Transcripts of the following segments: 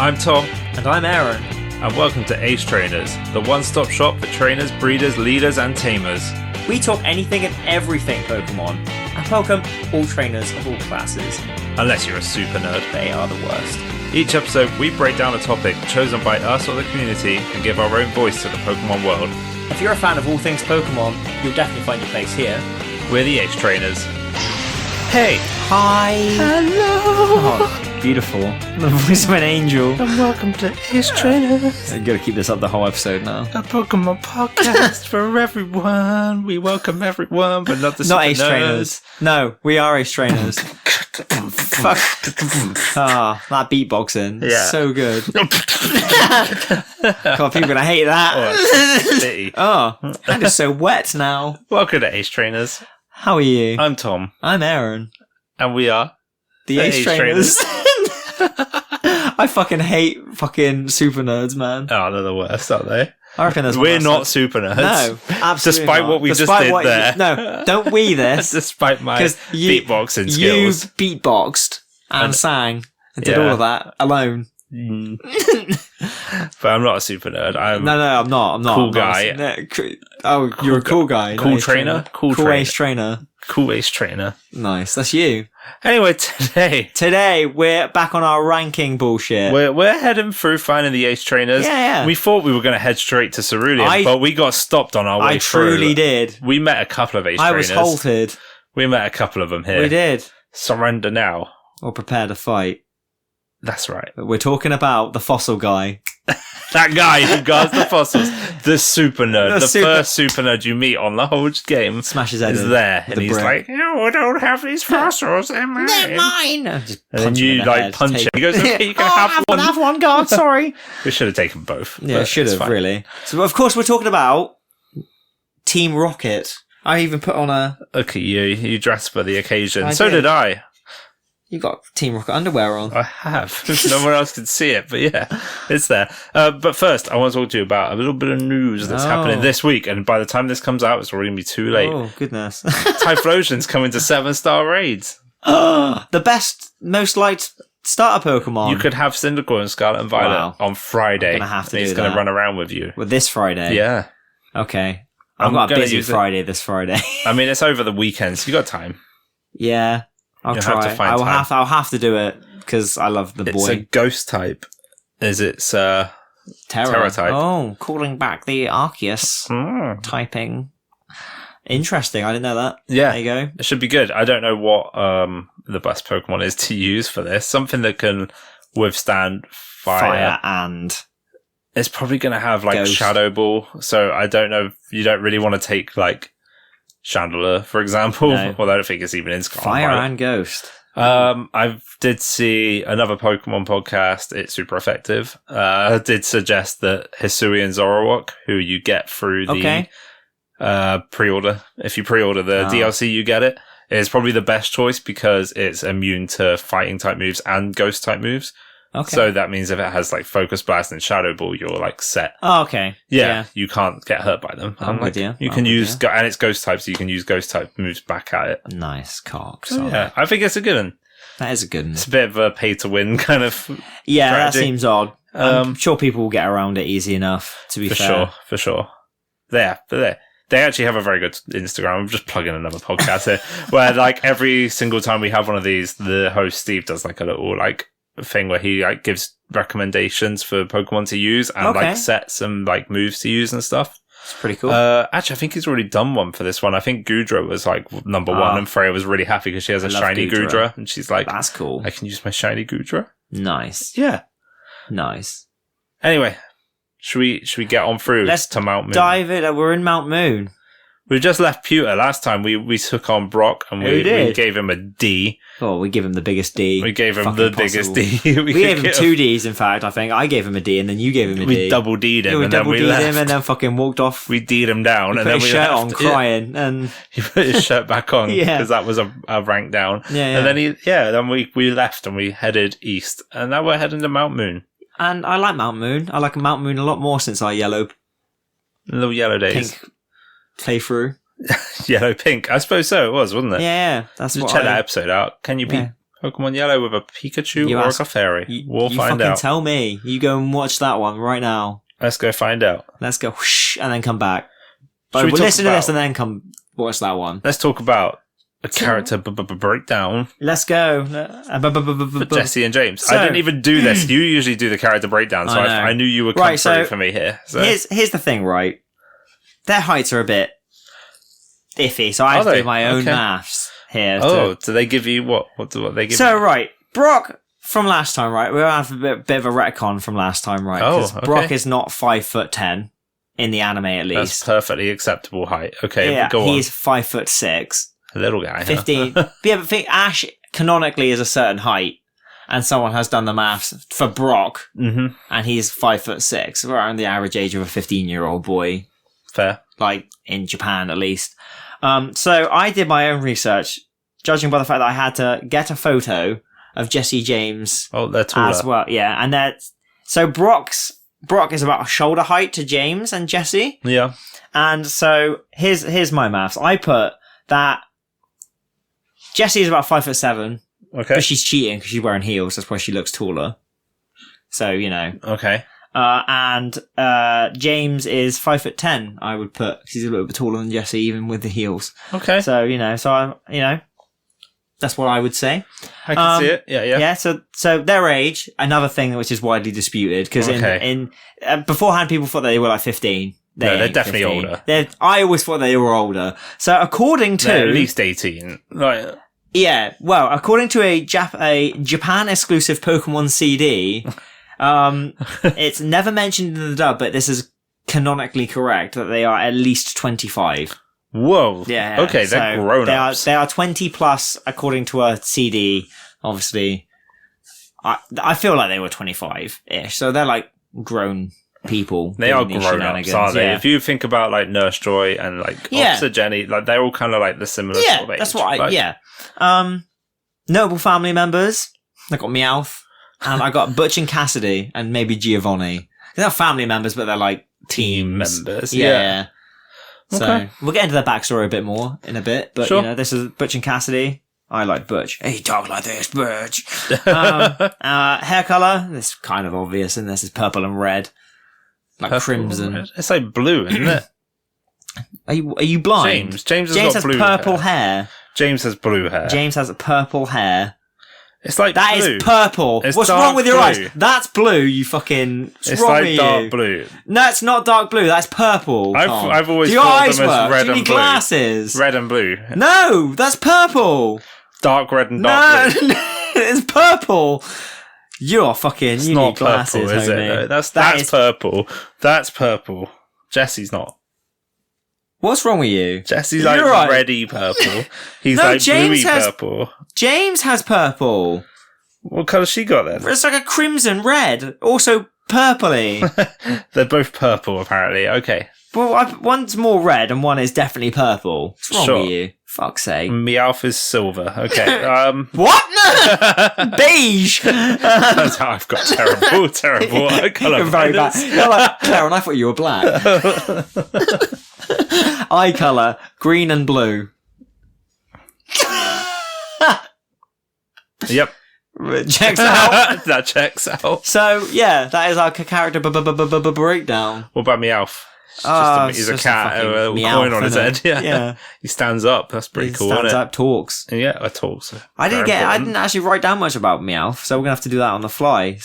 I'm Tom. And I'm Aaron. And welcome to Ace Trainers, the one-stop shop for trainers, breeders, leaders, and tamers. We talk anything and everything Pokemon, and welcome all trainers of all classes. Unless you're a super nerd. They are the worst. Each episode, we break down a topic chosen by us or the community and give our own voice to the Pokemon world. If you're a fan of all things Pokemon, you'll definitely find your place here. We're the Ace Trainers. Hey! Hi! Hello! Oh, beautiful. The voice of an angel. And welcome to Ace Trainers. I'm going to keep this up the whole episode now. A Pokemon podcast for everyone. We welcome everyone, but not the Not super Ace nerds. Trainers. No, we are Ace Trainers. Fuck. Ah, that beatboxing. Yeah. So good. God, people are going to hate that. Oh, it's shitty. Oh, I'm just so wet now. Welcome to Ace Trainers. How are you? I'm Tom. I'm Aaron. And we are The Ace Trainers. I fucking hate fucking super nerds, man. Oh, they're the worst, aren't they? I reckon there's We're one not that's super nerds. No, absolutely Despite not. what we just did there. No, don't we this. Despite my you, beatboxing you skills. beatboxed and sang and did Yeah. all of that alone. But I'm not a super nerd. I'm No, I'm not. Cool I'm not. guy. No, oh, you're a cool guy. Cool not Ace trainer? Cool Cool trainer. Ace Trainer. cool Ace Trainer. Nice. That's you. Anyway, today We're back on our ranking bullshit. we're heading through finding the Ace Trainers. Yeah. We thought we were going to head straight to Cerulean, but we got stopped on our way I through. truly did. We met a couple of Ace I Trainers. was halted. We met a couple of them here. We did. Surrender now. Or prepare to fight. That's right. But we're talking about the fossil guy. That guy who guards the fossils, the super nerd, the super- first super nerd you meet on the whole game, Smash his head is in there, with and a he's brick. like, "No, I don't have these fossils. They're mine." They're mine! Just And then punch him in you the like head. punch Take- him. He goes, "Okay, you can Oh, have one." have one, God, sorry. We should have taken both. Yeah, but should it's have, fine. really. So, of course, we're talking about Team Rocket. I even put on a... Look at you. You dressed for the occasion. I So did. did I. You got Team Rocket underwear on. I have. No one else can see it, but yeah, it's there. But first, I want to talk to you about a little bit of news that's happening this week. And by the time this comes out, it's already going to be too late. Oh, goodness. Typhlosion's coming to 7-star raids. The best, most liked starter Pokemon. You could have Cyndaquil and Scarlet and Violet Wow. on Friday. I'm gonna have to and he's do going to that. run around with you. Well, this Friday. Yeah. Okay. I'm I've got a gonna busy use it. Friday this Friday. I mean, it's over the weekend, so you got time. Yeah. I'll You'll try. have to find time. I'll have to do it because I love the It's a boy. ghost type. It's Terra type. Oh, calling back the Arceus typing. Interesting. I didn't know that. Yeah. There you go. It should be good. I don't know what the best Pokemon is to use for this. Something that can withstand fire. and It's probably going to have like Ghost. Shadow Ball. So I don't know if you don't really want to take like Chandler, for example. No. Although I don't think it's even in Scarlet. fire Violet. and ghost. I did see another Pokemon podcast. It's super effective. Did suggest that Hisui and Zoroark, who you get through the Okay. pre-order, if you pre-order the DLC, you get it. It's probably the best choice because it's immune to fighting type moves and ghost type moves. Okay. So that means if it has like Focus Blast and Shadow Ball, you're like set. Oh, okay. Yeah, you can't get hurt by them. I'm with you. You I'm can with use, you. and it's ghost type, so you can use ghost type moves back at it. Nice cock. So, yeah, I think it's a good one. That is a good one. It's a bit of a pay to win kind of. Yeah, that strategy. seems odd. I'm sure people will get around it easy enough, to be fair. For sure. They actually have a very good Instagram. I'm just plugging another podcast here, where like every single time we have one of these, the host Steve does like a little like thing where he like gives recommendations for Pokemon to use and like sets and like moves to use and stuff. It's pretty cool. Actually, I think he's already done one for this one. I think Gudra was like number one, and Freya was really happy because she has a love shiny Gudra. Gudra, and she's like, That's cool. I can use my shiny Gudra. Nice. Yeah. Nice. Anyway, should we get on through to Mount Moon? Dive in. We're in Mount Moon. We just left Pewter. Last time we took on Brock and we gave him a D. Oh, we give him the biggest D. We gave him fucking the possible. biggest D. We gave him 2 Ds, in fact, I think. I gave him a D and then you gave him a D. We double D'd him Yeah, we and then double we D'd left. him and then fucking walked off. We D'd him down and Put then his we shirt left. on, crying, and he put his shirt back on Yeah. because that was a rank down. Yeah. And then then we left and we headed east and now we're heading to Mount Moon. And I like Mount Moon. I like Mount Moon a lot more since our yellow, Little yellow days. pink playthrough. Yellow pink. I suppose so it was, wasn't it? Yeah, that's Just what check that episode out. Can you beat Pokemon Yellow with a Pikachu or a Clefairy. We'll find out. Tell me. You go and watch that one right now. Let's go find out. Let's go whoosh, and then come back. But we'll listen to this and then come watch that one. Let's talk about a character breakdown. Let's go. For Jesse and James. I didn't even do this. You usually do the character breakdown, so I knew you were coming through for me here. So. Here's the thing, right? Their heights are a bit iffy, so I have to do my own maths here. Oh, do they give you what? What do they give you? So, right, Brock from last time, right? We'll have a bit of a retcon from last time, right? Because Brock is not 5'10" in the anime, at least. That's perfectly acceptable height. Okay, yeah, go on. He's 5'6". A little guy. 15. Huh? Yeah, but think Ash canonically is a certain height, and someone has done the maths for Brock, and he's 5'6", around the average age of a 15-year-old boy. Fair. Like, in Japan, at least. So I did my own research, judging by the fact that I had to get a photo of Jesse James. Oh, they're taller. As well, yeah. And so Brock is about shoulder height to James and Jesse. Yeah. And so here's my maths. I put that Jesse is about 5'7". Okay. But she's cheating because she's wearing heels. That's why she looks taller. So, you know. Okay. And James is 5'10", I would put. He's a little bit taller than Jesse, even with the heels. Okay. So, that's what I would say. I can see it. Yeah. Yeah, so their age, another thing which is widely disputed, because in beforehand people thought they were like 15. They're definitely 15. older. I always thought they were older. So according to... They're at least 18. Right. Yeah, well, according to a Japan-exclusive Pokemon CD... it's never mentioned in the dub, but this is canonically correct that they are at least 25. Whoa. Yeah. Okay, they're grown-ups. They are 20 plus according to a CD. Obviously, I feel like they were 25-ish, so they're like grown people. They are grown-ups, aren't they? Yeah. If you think about like Nurse Joy and like Officer Jenny, like they're all kind of like the similar sort of age. That's what notable family members. I got Meowth. And I got Butch and Cassidy and maybe Giovanni. They're not family members, but they're like team members. Yeah. So we'll get into their backstory a bit more in a bit. But, this is Butch and Cassidy. I like Butch. Hey, talk like this, Butch. Hair colour. This is kind of obvious. And this is purple and red. Like purple crimson. Red. It's like blue, isn't it? Are you blind? James has blue purple hair. James has blue hair. James has purple hair. It's like that blue. Is purple. It's what's wrong with your blue. eyes? That's blue. You fucking. It's like dark blue. No, it's not dark blue. That's purple. I've always thought of them as red and blue. Glasses. Red and blue. No, that's purple. Dark red and dark blue. No, it's purple. You're fucking. It's you not need glasses, purple, is it? homie. That's purple. That's purple. Jesse's not. What's wrong with you? Jesse's like reddy purple. He's like bluey purple. James has purple. What colour she got then? It's like a crimson red. Also purpley. They're both purple, apparently. Okay. Well, one's more red and one is definitely purple. What's wrong with you? Fuck's sake. Meowth is silver. Okay. What? No! Beige! I've got terrible eye colour. You're very bad. You're like, Karen, I thought you were black. Eye colour, green and blue. Yep. Checks out. That checks out. So, yeah, that is our character breakdown. What about Meowth? He's a cat with a coin on his head. Yeah. He stands up. That's pretty cool, isn't it? Stands up, talks. Yeah, it talks. I didn't actually write down much about Meowth, so we're going to have to do that on the fly.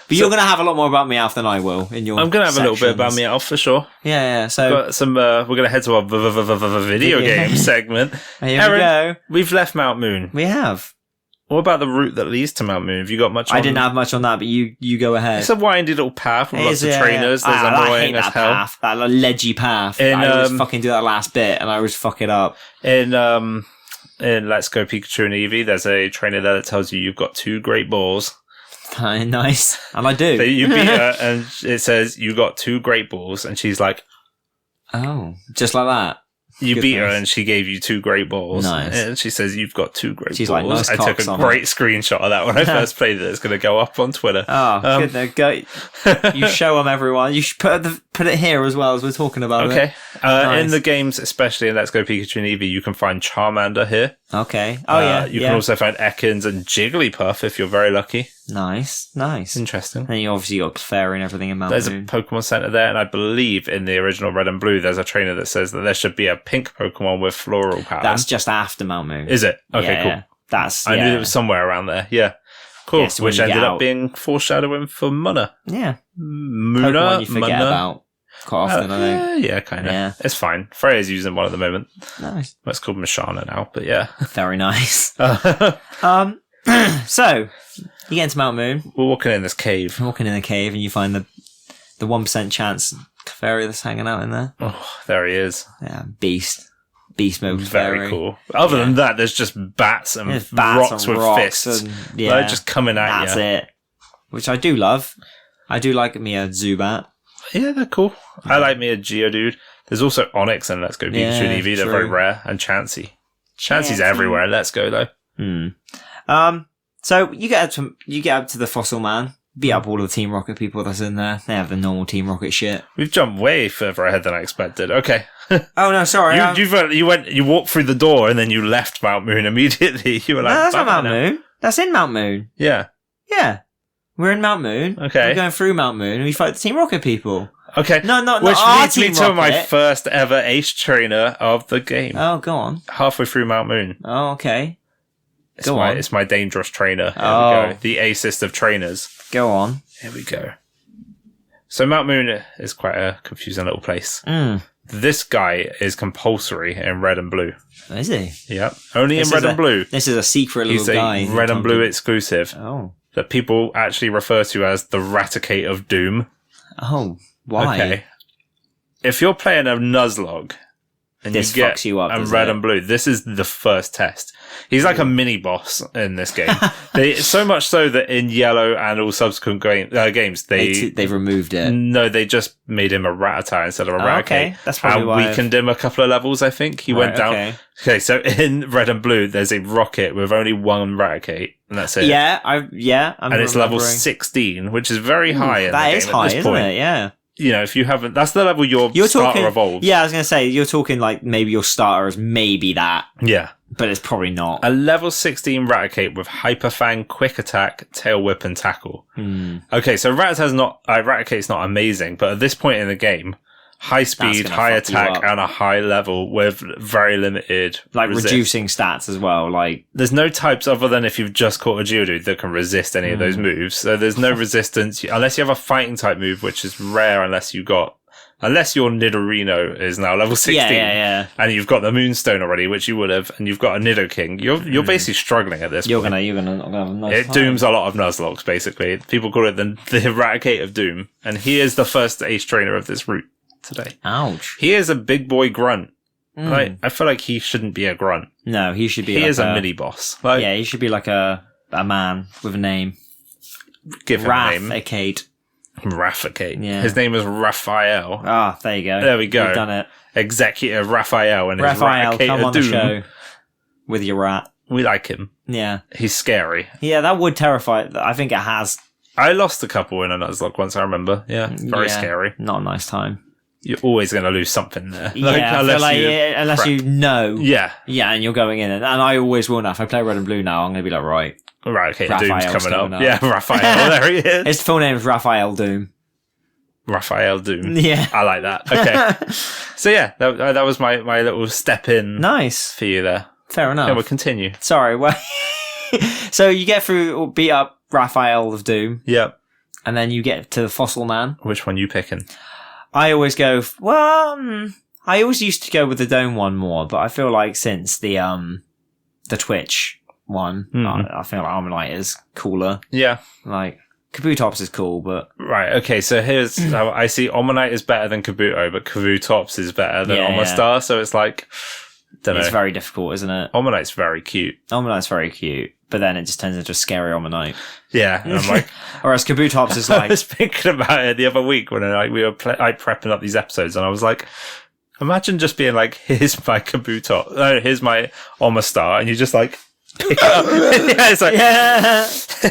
But you're going to have a lot more about Meowth than I will in your I'm going to have a little bit about Meowth for sure. Yeah. So got some. We're going to head to our video game segment. Here Aaron, we go. We've left Mount Moon. We have. What about the route that leads to Mount Moon? Have you got much on? I didn't have much on that, but you go ahead. It's a windy little path with lots of trainers. There's annoying as hell. Path, that ledgy path. I always fucking do that last bit, and I always fuck it up. In Let's Go Pikachu and Eevee, there's a trainer there that tells you you've got 2 great balls. Nice. And I do. You beat her, and it says, you got 2 great balls, and she's like... Oh, just like that? You beat her and she gave you 2 great balls. Nice. And she says, you've got 2 great balls. Like, nice I took a great screenshot of that when I first played it. It's going to go up on Twitter. Oh, good. There, go. You show them, everyone. You should put it here as well as we're talking about it. Okay. Nice. In the games, especially in Let's Go Pikachu and Eevee, you can find Charmander here. Okay. Oh, yeah. You can also find Ekans and Jigglypuff if you're very lucky. Nice. Interesting. And you obviously got Clefairy and everything in Mount There's Moon. a Pokemon Center there, and I believe in the original Red and Blue, there's a trainer that says that there should be a pink Pokemon with floral pattern. That's just after Mount Moon. Is it? Okay, cool. Yeah. I knew it was somewhere around there. Yeah. Cool. Yeah, so which ended up being foreshadowing for Munna. Yeah. Muna? Pokemon you forget Munna? about quite often, I think. Yeah, kind of. Yeah. It's fine. Freya's using one at the moment. Nice. Well, it's called Mashana now, but yeah. Very nice. So, you get into Mount Moon. We're walking in this cave. You're walking in a cave and you find the 1% chance Clefairy that's hanging out in there. Oh, there he is. Yeah, beast mode Clefairy. Very cool. Other than that, there's just bats and rocks with fists. And, They're just coming at you. That's it. Which I do love. I do like me a Zubat. Yeah, they're cool. I like me a Geodude. There's also Onyx and Let's Go Pikachu and Eevee. They're very rare. And Chansey. Chansey's everywhere. Let's go, though. So you get up to the Fossil Man. Beat up all of the Team Rocket people that's in there. They have the normal Team Rocket shit. We've jumped way further ahead than I expected. Okay. Oh no, sorry. You walked through the door and then you left Mount Moon immediately. You were like, no, that's not Mount Moon. That's in Mount Moon. Yeah. Yeah. We're in Mount Moon. Okay. We're going through Mount Moon and we fight the Team Rocket people. Okay. Which leads me to my first ever ace trainer of the game. Oh, go on. Halfway through Mount Moon. Oh, okay. It's my dangerous trainer. Here we go. The acest of trainers. Go on. Here we go. So Mount Moon is quite a confusing little place. This guy is compulsory in Red and Blue. Is he? Yep. Only in Red and Blue. This is a secret little guy. He's a Red and Blue exclusive. Oh. That people actually refer to as the Raticate of Doom. Oh, why? Okay. If you're playing a Nuzlocke and this you get fucks you up, Red and Blue, this is the first test. He's like a mini boss in this game. So much so that in Yellow and all subsequent games, they've removed it. No, they just made him a Rattata instead of a Raticate. Okay, that's probably why. Weakened him a couple of levels, I think. He went down. Okay, so in Red and Blue, there's a Rocket with only one Raticate, and that's it. And it's level 16, which is very high in the game at this point. Isn't it? Yeah. You know, if you haven't, that's the level your starter evolves. Yeah, I was going to say, you're talking like maybe your starter is maybe that. Yeah. But it's probably not. A level 16 Raticate with Hyper Fang, Quick Attack, Tail Whip, and Tackle. Okay, so Raticate's not amazing, but at this point in the game, high speed, high attack, and a high level with very limited reducing stats as well. There's no types other than if you've just caught a Geodude that can resist any of those moves. So there's no resistance unless you have a fighting type move, which is rare unless your Nidorino is now level 16. Yeah. And you've got the Moonstone already, which you would have, and you've got a Nidoking. You're basically struggling at this point. You're gonna have a nice time. Dooms a lot of Nuzlocks, basically. People call it the Raticate of Doom. And he is the first ace trainer of this route today. Ouch. He is a big boy grunt. I feel like he shouldn't be a grunt. No, he should be He is a mini boss. He should be like a man with a name. Give him a name. Raticate. Yeah. His name is Raphael. Ah, there you go. There we go. You've done it. Executive Raphael and Raphael, his Raticate come of on Doom. the show with your rat. We like him. Yeah. He's scary. Yeah, that would terrify. I think it has. I lost a couple in a Nuzlocke once, I remember. Yeah, very scary. Not a nice time. You're always going to lose something there. Unless you know. Yeah. Yeah, and you're going in. And I always will now. If I play Red and Blue now, I'm going to be like, right. Okay, Doom's coming up. Yeah, Raphael. There he is. His full name is Raphael Doom. Raphael Doom. Yeah. I like that. Okay. So yeah, that was my little step in. Nice. For you there. Fair enough. Yeah, we'll continue. Sorry. Well, so you get through, beat up Raphael of Doom. Yep. And then you get to the Fossil Man. Which one you picking? I always go, I always used to go with the Dome one more, but I feel like since the Twitch one, I feel like Armalite is cooler. Yeah. Like, Kabutops is cool, but... Right, okay, so here's how I see Omanite is better than Kabuto, but Kabutops is better than Omastar, so it's like... It's very difficult, isn't it? Omanite's very cute. Omanite's very cute, but then it just turns into a scary Omanite. Yeah, and I'm like... Whereas Kabutops is like... I was thinking about it the other week when we were prepping up these episodes, and I was like... Imagine just being like, here's my Kabuto, here's my Omastar, and you just like pick it up. Yeah, it's like,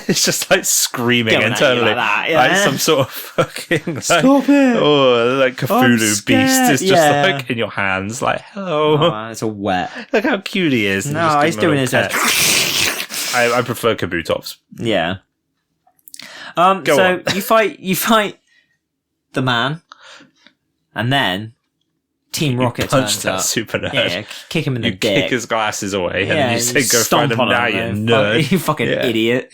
it's just like screaming Going internally. like that, Like some sort of fucking, like, Stop it. oh, like Cthulhu beast is just Yeah. like in your hands, like, hello. Oh, it's all wet. Look how cute he is. And No, just give he's him a doing little his pet. head. I prefer Kabutops. Yeah. Go So on. you fight the man, and then Team Rocket Punch turns that up. super nerd. Yeah, kick him in the You dick. kick his glasses away, and Yeah, then you say, "Go stomp find him on now, you and nerd." You fucking Yeah. idiot.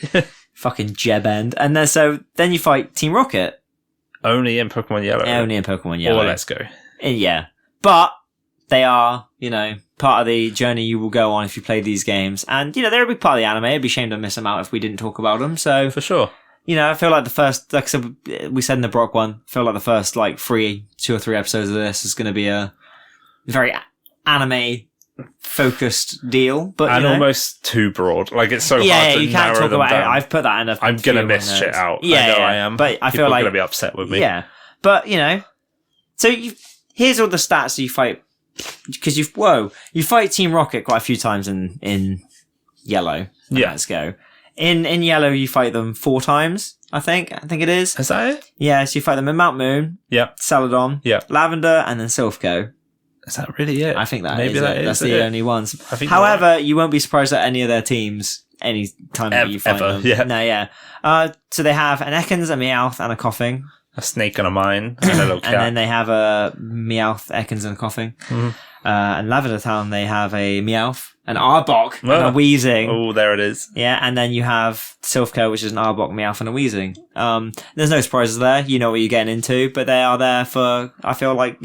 Fucking jeb-end. And then you fight Team Rocket. Only in Pokemon Yellow. Only in Pokemon Yellow. Or Let's Go. Yeah. But they are, part of the journey you will go on if you play these games. And, they're a big part of the anime. It'd be a shame to miss them out if we didn't talk about them. So, For sure. I feel like the first, like I said, we said in the Brock one, I feel like the first, 2 or 3 episodes of this is going to be a very anime focused deal. But, And almost too broad. Like, it's so hard to you can't narrow talk them about it. down. I've put that in a I'm going to miss shit out. Yeah, I know yeah. I am. But I People feel like are going to be upset with me. Yeah, but so here's all the stats you fight because you fight Team Rocket quite a few times in Yellow. Yeah. Let's go. In Yellow, you fight them 4 times. I think it is. Is that it? Yeah, so you fight them in Mount Moon, Yeah. Celadon, Yeah. Lavender, and then Silphco. Is that really it? I think Maybe that is That's the it. only ones. I think However, you won't be surprised at any of their teams any time that you fight Ever, them. yeah. No, yeah. So they have an Ekans, a Meowth, and a Coughing. A snake and a mine and a little cat. And then they have a Meowth, Ekans, and a Coughing. Mhm. And Lavender Town, they have a Meowth, an Arbok, and a Oh. Weezing. Oh, there it is. Yeah, and then you have Silphco, which is an Arbok, Meowth, and a Weezing. There's no surprises there. You know what you're getting into, but they are there for, I feel like,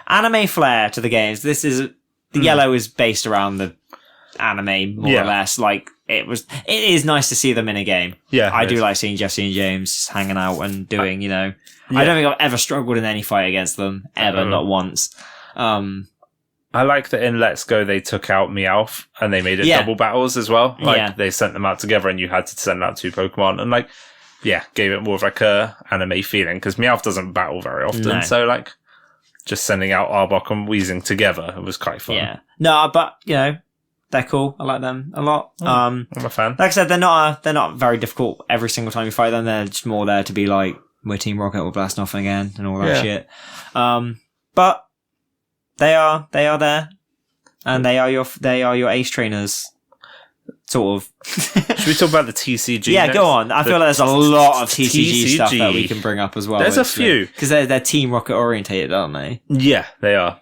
anime flair to the games. The Yellow is based around the anime, more Yeah. or less. Like, it is nice to see them in a game. Yeah. I it do is. like seeing Jesse and James hanging out and doing, Yeah. I don't think I've ever struggled in any fight against them, ever, not once. I like that in Let's Go they took out Meowth and they made it Yeah. double battles as well. Like Yeah. they sent them out together and you had to send out 2 Pokemon and gave it more of like a anime feeling because Meowth doesn't battle very often. No. So just sending out Arbok and Weezing together, it was quite fun. Yeah. No, but, they're cool. I like them a lot. I'm a fan. Like I said, they're not very difficult every single time you fight them. They're just more there to be like, we're Team Rocket, we'll blast off again and all that Yeah. shit. But they are there, and they are your ace trainers, sort of. Should we talk about the TCG? Yeah, next? go on. I feel like there's a lot of TCG stuff TCG. that we can bring up as well. There's a few. because they're Team Rocket orientated, aren't they? Yeah, they are.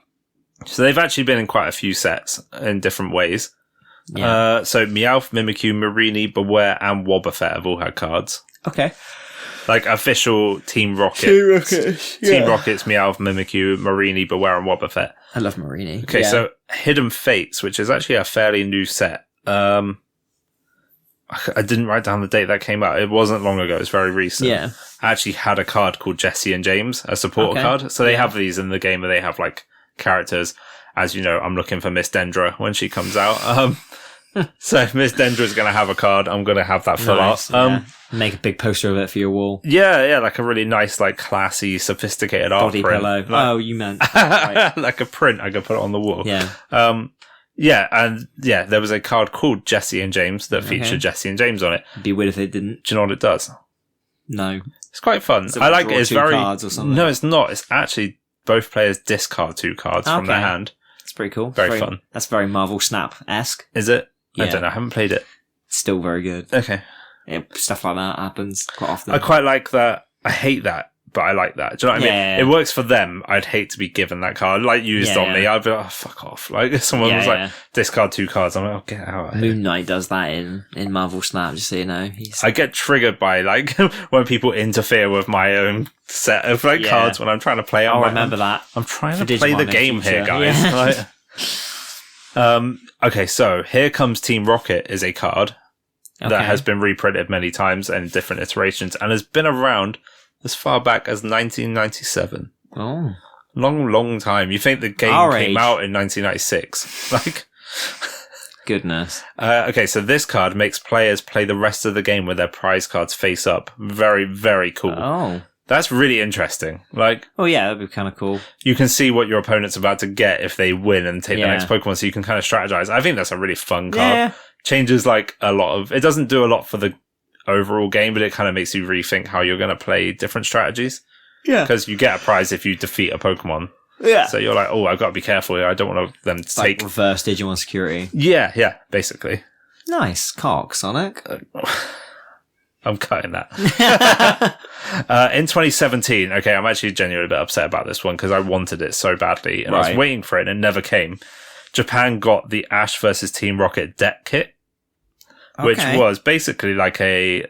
So they've actually been in quite a few sets in different ways. Yeah. So Meowth, Mimikyu, Mareanie, Beware, and Wobbuffet have all had cards. Okay. Like official Team Rocket. Team Rocket's Meowth, Mimikyu, Mareanie, Beware, and Wobbuffet. I love Marini. Okay, so Hidden Fates, which is actually a fairly new set. I didn't write down the date that came out. It wasn't long ago. It's very recent. Yeah. I actually had a card called Jesse and James, a supporter Okay. card. So they Yeah. have these in the game where they have characters. As you know, I'm looking for Miss Dendra when she comes out. So Miss Dendra is going to have a card. I'm going to have that full Nice, art. yeah. Make a big poster of it for your wall. Yeah, like a really nice, classy, sophisticated art Body print. pillow. Oh, you meant. Right. Like a print, I could put it on the wall. Yeah. There was a card called Jesse and James that featured Jesse and James on it. It'd be weird if they didn't. Do you know what it does? No. It's quite fun. Is it I like draw it. It's 2 very cards or something? No, it's not. It's actually both players discard 2 cards from their Okay. hand. It's pretty cool. Very fun. That's very Marvel Snap-esque. Is it? I Yeah. don't know. I haven't played it. Still very good. Okay. Stuff like that happens quite often. I quite like that. I hate that, but I like that. Do you know what I mean? Yeah. It works for them. I'd hate to be given that card, used Yeah, on me. yeah. I'd be like, oh, fuck off. Someone Yeah, was yeah. discard 2 cards. I'm like, oh, get out of here. Moon Knight does that in Marvel Snap, just so you know. I get triggered by when people interfere with my own set of Yeah. cards when I'm trying to play. I'll remember that. I'm trying For to play Digimon the in game here, future. guys. Yeah. Okay, so Here Comes Team Rocket is a card Okay. that has been reprinted many times in different iterations and has been around as far back as 1997. Oh. Long time. You think the game Our came age. out in 1996. Goodness. Okay, so this card makes players play the rest of the game with their prize cards face up. Very, very cool. Oh. That's really interesting. Like, oh yeah, that'd be kind of cool. You can see what your opponent's about to get if they win and take the next Pokemon, so you can kind of strategize. I think that's a really fun card. Yeah. Changes like a lot of... It doesn't do a lot for the overall game, but it kind of makes you rethink how you're going to play different strategies. Yeah. Because you get a prize if you defeat a Pokemon. Yeah. So you're like, oh, I've got to be careful here. I don't want them to take... reverse Digimon security. Yeah, basically. Nice cock, Sonic. I'm cutting that. In 2017, okay, I'm actually genuinely a bit upset about this one because I wanted it so badly and I was waiting for it and it never came. Japan got the Ash versus Team Rocket deck kit, which was basically like a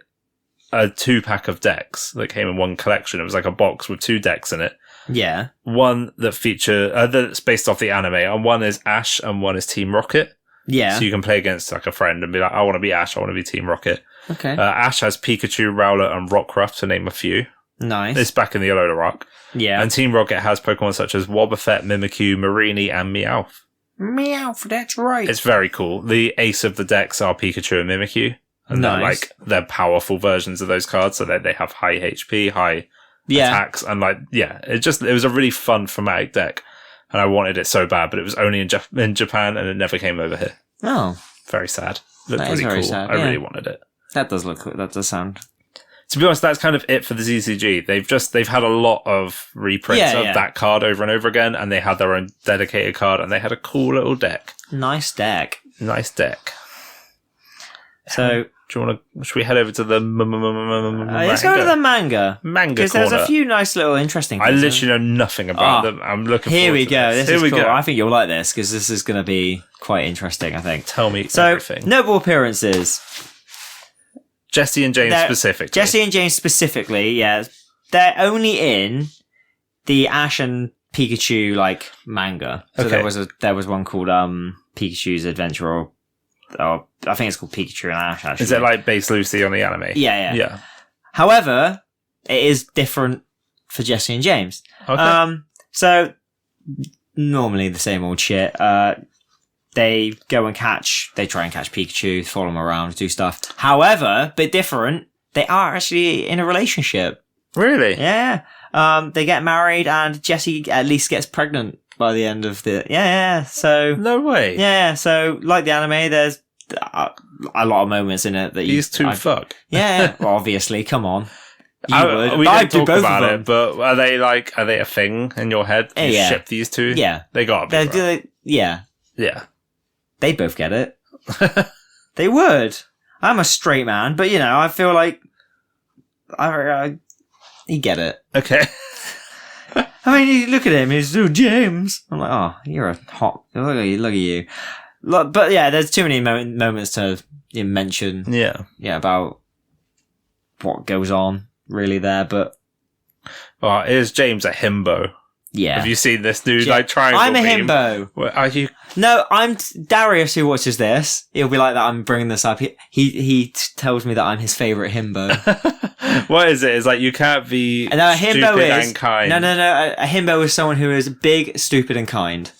2-pack of decks that came in one collection. It was like a box with 2 decks in it. Yeah. One that that's based off the anime, and one is Ash and one is Team Rocket. Yeah. So you can play against like a friend and be like, I want to be Ash, I want to be Team Rocket. Okay. Ash has Pikachu, Rowlet, and Rockruff, to name a few. Nice. It's back in the Alola Rock. Yeah. And Team Rocket has Pokemon such as Wobbuffet, Mimikyu, Mareanie, and Meowth. Meowth, that's right. It's very cool. The ace of the decks are Pikachu and Mimikyu. And they're powerful versions of those cards, so that they have high HP, high attacks, and it was a really fun thematic deck. And I wanted it so bad, but it was only in Japan, and it never came over here. Oh. Very sad. Looked really cool. Sad, I really wanted it. That does look cool. That does sound... To be honest, that's kind of it for the ZCG. They've had a lot of reprints of that card over and over again, and they had their own dedicated card, and they had a cool little deck. Nice deck. So... should we head over to the let's go to the manga. Because there's a few nice little interesting things. I literally know nothing about them. I'm looking forward to this. Here we go. This is cool. I think you'll like this, because this is going to be quite interesting, I think. Tell me everything. Notable appearances. Jesse and James specifically. Yeah. They're only in the Ash and Pikachu, manga. So there was one called Pikachu's Adventure, or I think it's called Pikachu and Ash, actually. Is it like Base Lucy on the anime? Yeah. However, it is different for Jesse and James. Okay. So, normally the same old shit. They try and catch Pikachu, follow him around, do stuff. However, bit different, they are actually in a relationship. Really? Yeah. They get married, and Jessie at least gets pregnant by the end of the... Yeah. So... No way. Yeah. So, like the anime, there's a lot of moments in it that these two fuck. Yeah. Well, obviously, come on. We don't talk about it, but are they a thing in your head? You ship these two? Yeah. They gotta be. Right. Yeah. They both get it. They would. I'm a straight man, but I feel like you get it. Okay. I mean, you look at him, he's James. I'm like, oh, you're a hot. Look at you. But yeah, there's too many moments to mention. Yeah, about what goes on really there. But is James a himbo? Yeah. Have you seen this new triangle? I'm a himbo. What, are you? No, I'm Darius, who watches this. He'll be like that. I'm bringing this up. He tells me that I'm his favourite himbo. What is it? It's like you can't be stupid and kind. No. A himbo is someone who is big, stupid, and kind.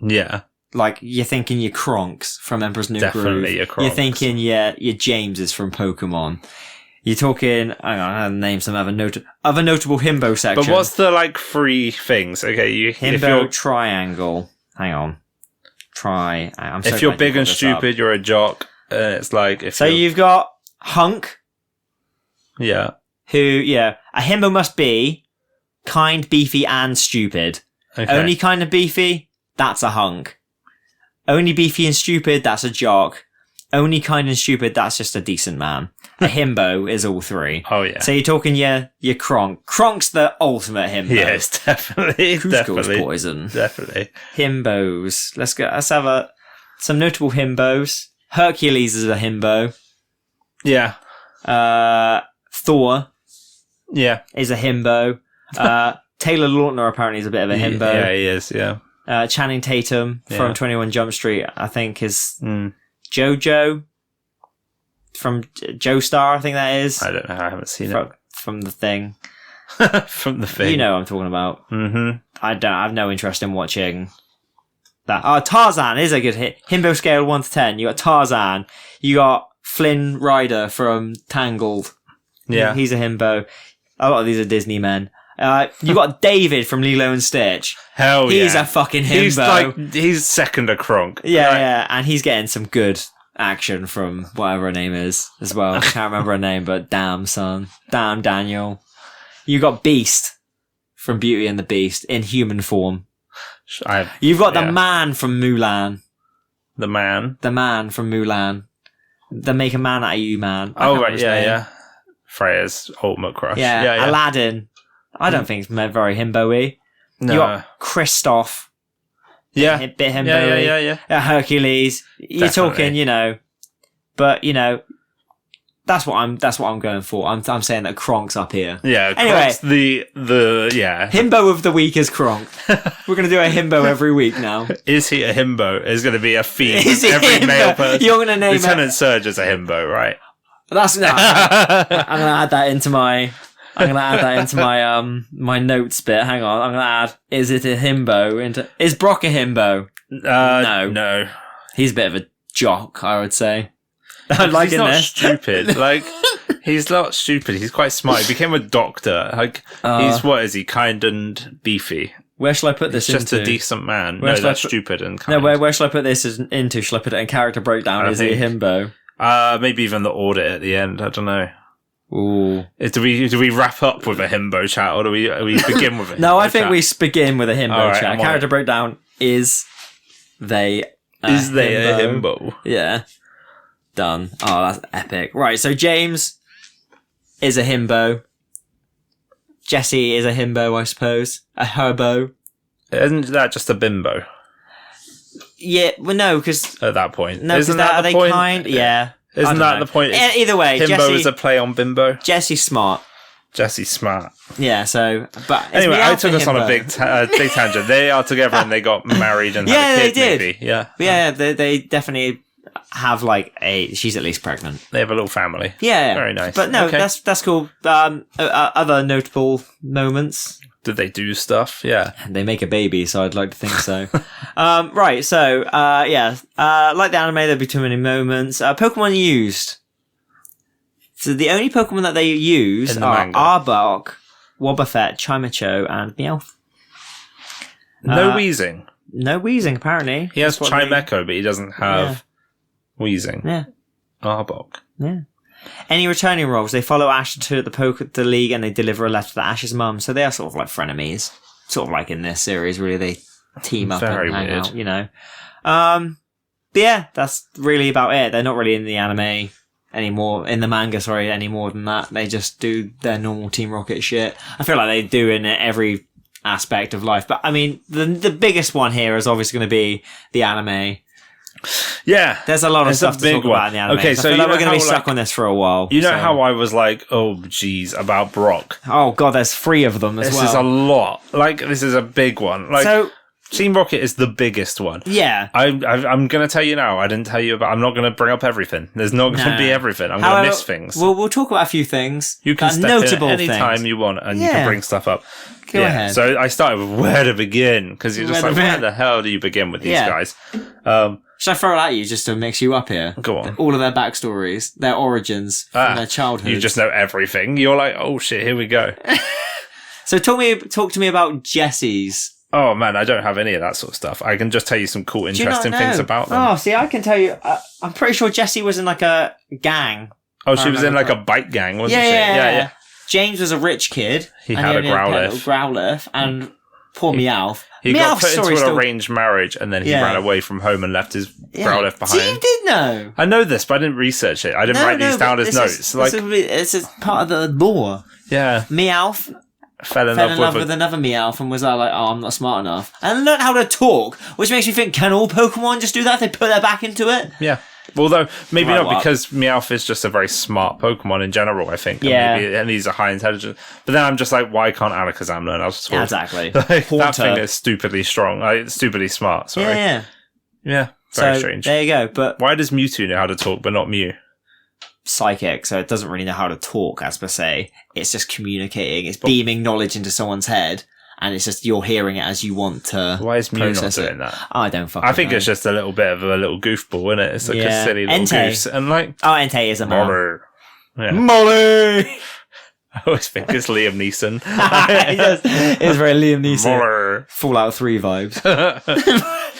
Yeah. Like, you're thinking your Kronks from Emperor's New Groove. Definitely your Kronks. You're thinking your Jameses from Pokemon. You're talking... Hang on, I'll name some other notable himbo section. But what's the, 3 things? Okay, himbo triangle. Hang on. If you're big and stupid, you're a jock. It's like... So you've got Hunk. Yeah. Who, a himbo must be kind, beefy, and stupid. Okay. Only kind of beefy, that's a hunk. Only beefy and stupid, that's a jock. Only kind and stupid, that's just a decent man. A himbo is all 3. Oh, yeah. So you're talking your Kronk. Kronk's the ultimate himbo. Yes, definitely. Cusco's poison. Definitely. Himbos. Let's have some notable himbos. Hercules is a himbo. Yeah. Thor. Yeah. Is a himbo. Taylor Lautner apparently is a bit of a himbo. Yeah, he is, yeah. Channing Tatum from 21 Jump Street, I think, is JoJo from Joestar, I think that is. I don't know. I haven't seen it. From The Thing. From The Thing. You know what I'm talking about. Mm-hmm. I have no interest in watching that. Oh, Tarzan is a good hit. Himbo scale 1 to 10. You got Tarzan. You got Flynn Rider from Tangled. Yeah. He's a himbo. A lot of these are Disney men. You got David from Lilo and Stitch. Hell yeah. He's a fucking himbo. He's second to Kronk. Yeah. And he's getting some good action from whatever her name is as well. I can't remember her name, but damn, son. Damn, Daniel. You got Beast from Beauty and the Beast in human form. You've got the man from Mulan. The man from Mulan. The make a man out of you, man. Oh, right, yeah. Freya's ultimate crush. Yeah. Aladdin. I don't think it's very himbo-y. No. You got Kristoff. Yeah. Bit himbo-y. Yeah. Hercules. You're talking, but that's what I'm going for. I'm saying that Kronk's up here. Yeah. Anyway, Kronk's the himbo of the week is Kronk. We're gonna do a himbo every week now. Is he a himbo? Is going to be a theme. Every male person. You're gonna name Lieutenant Surge is a himbo, right? That's no. I'm gonna add that into my. My notes bit. Hang on. I'm gonna add. Is it a himbo? Is Brock a himbo? No. He's a bit of a jock, I would say. I'm liking he's not this. Stupid. He's not stupid. He's quite smart. He became a doctor. He's what is he? Kind and beefy. Where shall I put this into? Just a decent man. That's stupid and kind. No, where shall I put this into? Shall I put it in character breakdown? Is he a himbo? Maybe even the audit at the end. I don't know. Ooh. Do we wrap up with a himbo chat, or do we begin with it? No, I think we begin with a himbo chat. Right, character breakdown is they a himbo? Yeah. Done. Oh, that's epic. Right, so James is a himbo. Jesse is a himbo, I suppose. A herbo. Isn't that just a bimbo? Yeah, well, no, because... At that point. No, because are they point? Kind? Yeah. Isn't that the point? Either way, himbo Jesse, is a play on bimbo? Jesse's smart. Jesse's smart. Yeah, so... But anyway, I took us on a big tangent. They are together and they got married and had a kid, they did. maybe. Yeah. Yeah, they definitely have she's at least pregnant. They have a little family. Yeah. Very nice. But no, that's cool. Other notable moments. Did they do stuff? Yeah. They make a baby, so I'd like to think so. Right, so, like the anime, there'd be too many moments. Pokemon used. So the only Pokemon that they use are Arbok, Wobbuffet, Chimecho, and Meowth. No wheezing. No wheezing, apparently. He has Chimecho, but he doesn't have wheezing. Yeah. Arbok. Yeah. Any returning roles, they follow Ash to the league and they deliver a letter to Ash's mum. So they are sort of like frenemies. Sort of like in this series, really. They team up and hang out, But yeah, that's really about it. They're not really in the anime anymore, in the manga, any more than that. They just do their normal Team Rocket shit. I feel like they do in every aspect of life. But I mean, the biggest one here is obviously going to be the anime. Yeah. There's a lot of stuff to talk about in the anime. Okay, so I feel like we're going to be stuck on this for a while. You know how I was like, oh, geez, about Brock? Oh, God, there's 3 of them as well. This is a lot. This is a big one. Team Rocket is the biggest one. Yeah. I'm going to tell you now. I didn't tell you about... I'm not going to bring up everything. There's not going to be everything. I'm going to miss things. We'll talk about a few things. You can step in any time you want and you can bring stuff up. Go ahead. So I started with where to begin because you're just where the hell do you begin with these guys? Should I throw it at you just to mix you up here? Go on. All of their backstories, their origins from their childhood. You just know everything. You're like, oh shit, here we go. So talk to me about Jesse's. Oh man, I don't have any of that sort of stuff. I can just tell you some cool, interesting things about them. Oh, see, I can tell you. I'm pretty sure Jessie was in like a gang. Oh, she was in like a bike gang, wasn't she? Yeah. James was a rich kid. He had a Growlithe, and poor Meowth. He got put into an arranged marriage, and then he ran away from home and left his Growlithe behind. So you did know? I know this, but I didn't research it. I didn't write these down as notes. This is part of the lore. Yeah. Meowth fell in love with another Meowth and was like, oh, I'm not smart enough. And learned how to talk, which makes me think, can all Pokemon just do that if they put their back into it? Yeah. Although, maybe not, because Meowth is just a very smart Pokemon in general, I think. And he's a high intelligence. But then I'm just like, why can't Alakazam learn how to talk? Yeah, exactly. That thing is stupidly strong. Stupidly smart, sorry. Yeah. Very strange. There you go. But why does Mewtwo know how to talk, but not Mew? Psychic, so it doesn't really know how to talk, as per se. It's just communicating. It's beaming knowledge into someone's head. And it's just you're hearing it as you want to. Why is Mew not doing that? I don't fucking I think know. It's just a little bit of a little goofball, isn't it? It's like a silly little goose. And Entei is a man. Molly. Yeah. Molly! I always think it's Liam Neeson. It's very Liam Neeson. More. Fallout 3 vibes.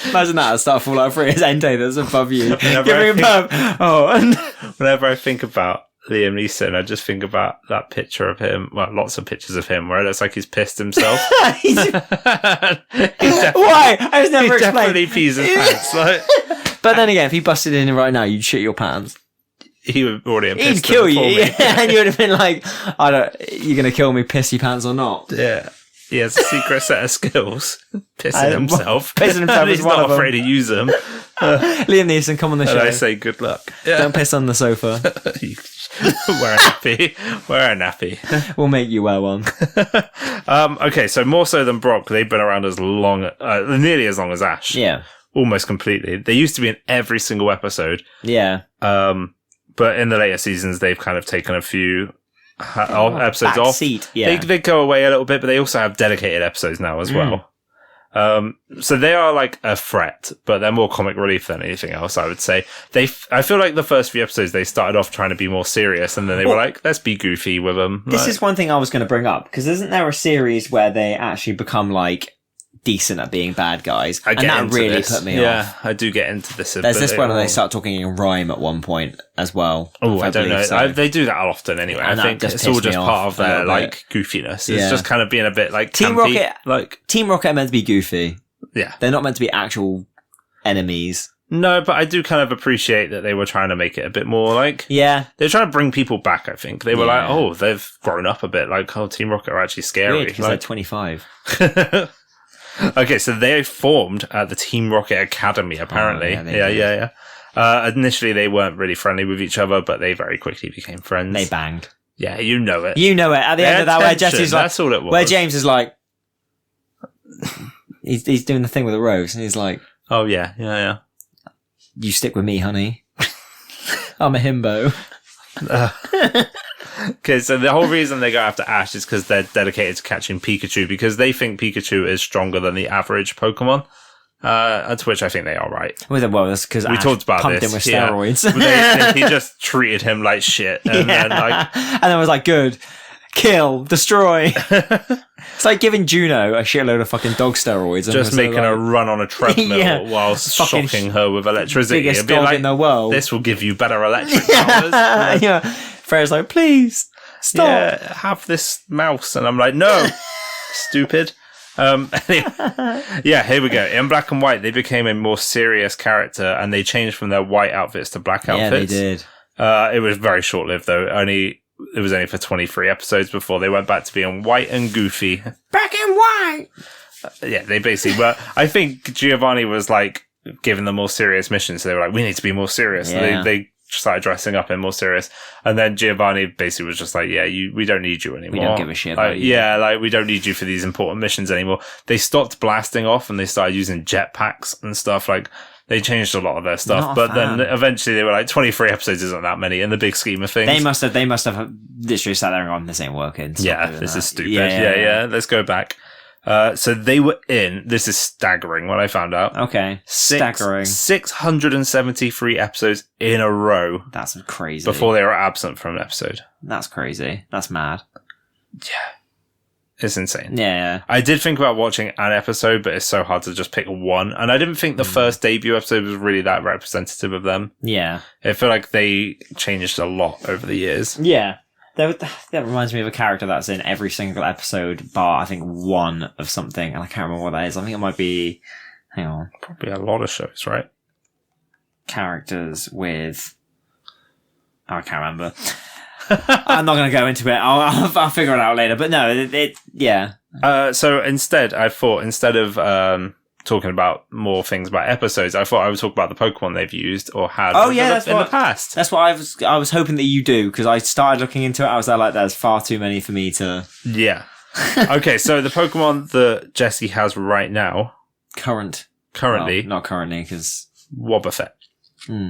Imagine that at the start of Fallout 3. It's Entei that's above you. Giving him Whenever I think about Liam Neeson, I just think about that picture of him. Well, lots of pictures of him where it looks like he's pissed himself. Why? I was never explained. Definitely pees his pants. Like. But then again, if he busted in right now, you'd shit your pants. He would already have He'd kill you, and you would have been like, you're going to kill me, pissy pants or not. Yeah. He has a secret set of skills. Pissing himself. Pissing himself He's not afraid to use them. Liam Neeson, come on the show. And I say good luck. Yeah. Don't piss on the sofa. Wear a nappy. Wear a nappy. We'll make you wear one. Okay, so more so than Brock, they've been around as long, nearly as long as Ash. Yeah. Almost completely. They used to be in every single episode. Yeah. But in the later seasons, they've kind of taken a few episodes off. Seat, yeah. They go away a little bit, but they also have dedicated episodes now as well. So they are like a threat, but they're more comic relief than anything else, I would say. I feel like the first few episodes, they started off trying to be more serious, and then they were like, let's be goofy with them. This is one thing I was going to bring up, because isn't there a series where they actually become like decent at being bad guys? And that really put me off. Yeah, I do get into this. There's this one where they start talking in rhyme at one point as well. Oh, I don't know. So. They do that often anyway. And I think it's all just part of their like goofiness. It's just kind of being a bit like Team campy. Rocket. Like Team Rocket are meant to be goofy. Yeah, they're not meant to be actual enemies. No, but I do kind of appreciate that they were trying to make it a bit more like... Yeah. They're trying to bring people back, I think. They were like, oh, they've grown up a bit. Like, oh, Team Rocket are actually scary. Weird, because they're 25. Okay, so they formed at the Team Rocket Academy, apparently. Yeah. Initially, they weren't really friendly with each other, but they very quickly became friends. They banged. Yeah, you know it. You know it. At the end of that, where Jesse's like... That's all it was. Where James is like... He's doing the thing with the rose, and he's like... Oh, yeah. You stick with me, honey. I'm a himbo. Okay, so the whole reason they go after Ash is because they're dedicated to catching Pikachu, because they think Pikachu is stronger than the average Pokemon. To which I think they are right. Well, that's because we talked about pumped this. Him with steroids. He just treated him like shit, and then was like, "Good, kill, destroy." It's like giving Juno a shitload of fucking dog steroids, just making her run on a treadmill while shocking her with electricity. Biggest dog in the world. This will give you better electric powers. Freya's like, please stop. Yeah, have this mouse, and I'm like, no, stupid. Anyway, here we go. In Black and White, they became a more serious character, and they changed from their white outfits to black outfits. Yeah, they did. It was very short-lived, though. It was only for 23 episodes before they went back to being white and goofy. Black and white! They basically were. I think Giovanni was, like, giving them more serious missions, so they were like, we need to be more serious. Yeah. So they started dressing up in more serious. And then Giovanni basically was just like, we don't need you anymore. We don't give a shit about you. Yeah, we don't need you for these important missions anymore. They stopped blasting off and they started using jetpacks and stuff. Like, they changed a lot of their stuff. But then eventually they were like, 23 episodes isn't that many in the big scheme of things. They must have literally sat there and gone, this ain't working. This is stupid. Yeah. Let's go back. So they were this is staggering what I found out. Okay. Staggering. 673 episodes in a row. That's crazy. Before they were absent from an episode. That's crazy. That's mad. Yeah. It's insane. Yeah. I did think about watching an episode, but it's so hard to just pick one. And I didn't think the first debut episode was really that representative of them. Yeah. I feel like they changed a lot over the years. Yeah. That reminds me of a character that's in every single episode, bar I think one of something, and I can't remember what that is. I think it might be... Hang on. Probably a lot of shows, right? Characters with... I can't remember. I'm not going to go into it. I'll figure it out later. But no, yeah. So instead of talking about more things about episodes, I thought I would talk about the Pokemon they've used or had in the past. That's what I was hoping that you do, because I started looking into it. I was there like, there's far too many for me to... Yeah. Okay, so the Pokemon that Jesse has right now... Currently... Well, not currently, because... Wobbuffet. Hmm.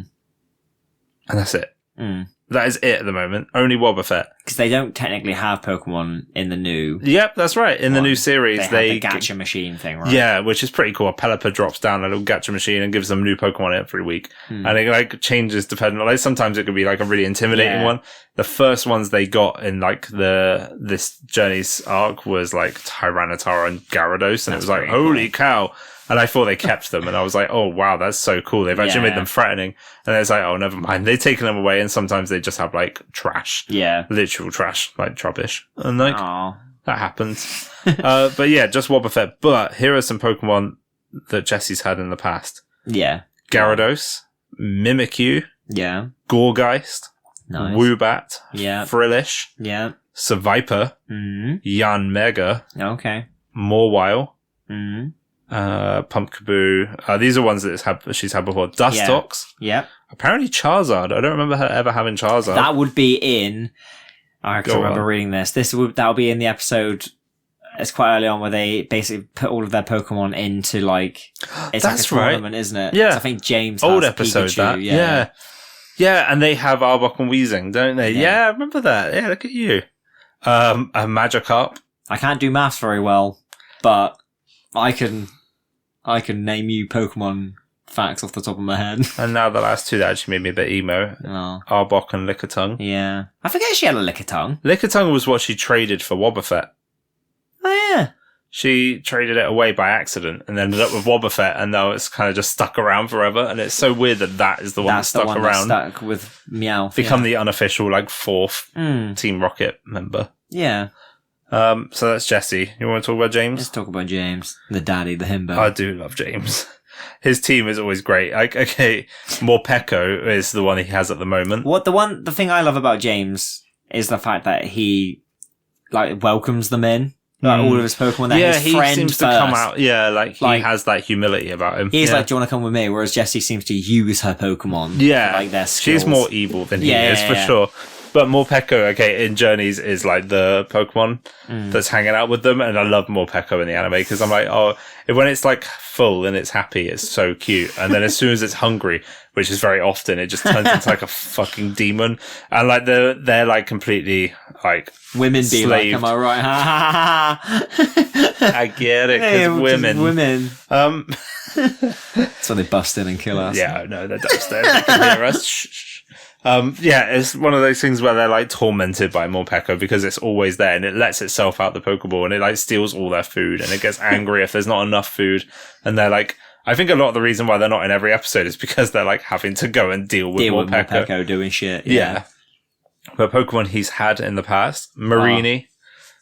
And that's it. That is it at the moment. Only Wobbuffet. Because they don't technically have Pokemon in the new... Yep, that's right. In the new series, they have the gacha machine thing, right? Yeah, which is pretty cool. A Pelipper drops down a little gacha machine and gives them new Pokemon every week. And it like changes depending on... Like, sometimes it could be like a really intimidating one. The first ones they got in like this Journey's arc was like Tyranitar and Gyarados. And it was like, holy cow. And I thought they kept them, and I was like, oh, wow, that's so cool. They've actually made them threatening. And it's like, oh, never mind. They've taken them away, and sometimes they just have, like, trash. Yeah. Literal trash, like Trubbish. And, like, that happens. But, yeah, just Wobbuffet. But here are some Pokemon that Jesse's had in the past. Yeah. Gyarados, Mimikyu. Yeah. Gourgeist. Nice. Woobat. Yeah. Frillish. Yeah. Seviper. Yanmega. Okay. Morwile. Pumpkaboo. These are ones that she's had before. Dustox. Yeah. Apparently Charizard. I don't remember her ever having Charizard. That would be in... I can remember reading this. That'll be in the episode... It's quite early on where they basically put all of their Pokemon into like... It's that's like a tournament, right. Isn't it? Yeah. I think James has old episode Pikachu, that. Yeah. Yeah, and they have Arbok and Weezing, don't they? Yeah, I remember that. Yeah, look at you. A Magikarp. I can't do maths very well, but I can name you Pokemon facts off the top of my head. And now the last two that actually made me a bit emo. Arbok and Lickitung. Yeah. I forget she had a Lickitung. Lickitung was what she traded for Wobbuffet. Oh, yeah. She traded it away by accident and ended up with Wobbuffet, and now it's kind of just stuck around forever. And it's so weird that is the one that's stuck around. That's stuck with Meowth. Become the unofficial, like, fourth Team Rocket member. Yeah. So that's Jesse. You want to talk about James? Let's talk about James. The daddy, the himbo. I do love James. His team is always great. Like, okay, Morpeko is the one he has at the moment. The thing I love about James is the fact that he, like, welcomes them in. Like, all of his Pokemon. They're his friend seems to come out, he has that humility about him. He's like, do you want to come with me? Whereas Jessie seems to use her Pokemon. Yeah. Like, their skills. She's more evil than he is, for sure. But Morpeko, okay, in Journeys is like the Pokemon that's hanging out with them. And I love Morpeko in the anime because I'm like, oh, when it's like full and it's happy, it's so cute. And then as soon as it's hungry, which is very often, it just turns into like a fucking demon. And like they're like completely like women be slaved. like, am I right? I get it, because women. Women. So they bust in and kill us. Yeah, no, they're downstairs. They can hear us. Shh. It's one of those things where they're like tormented by Morpeko because it's always there and it lets itself out the Pokeball and it like steals all their food and it gets angry if there's not enough food. And they're like, I think a lot of the reason why they're not in every episode is because they're like having to go and deal with Morpeko doing shit. Yeah. But Pokemon he's had in the past, Marini.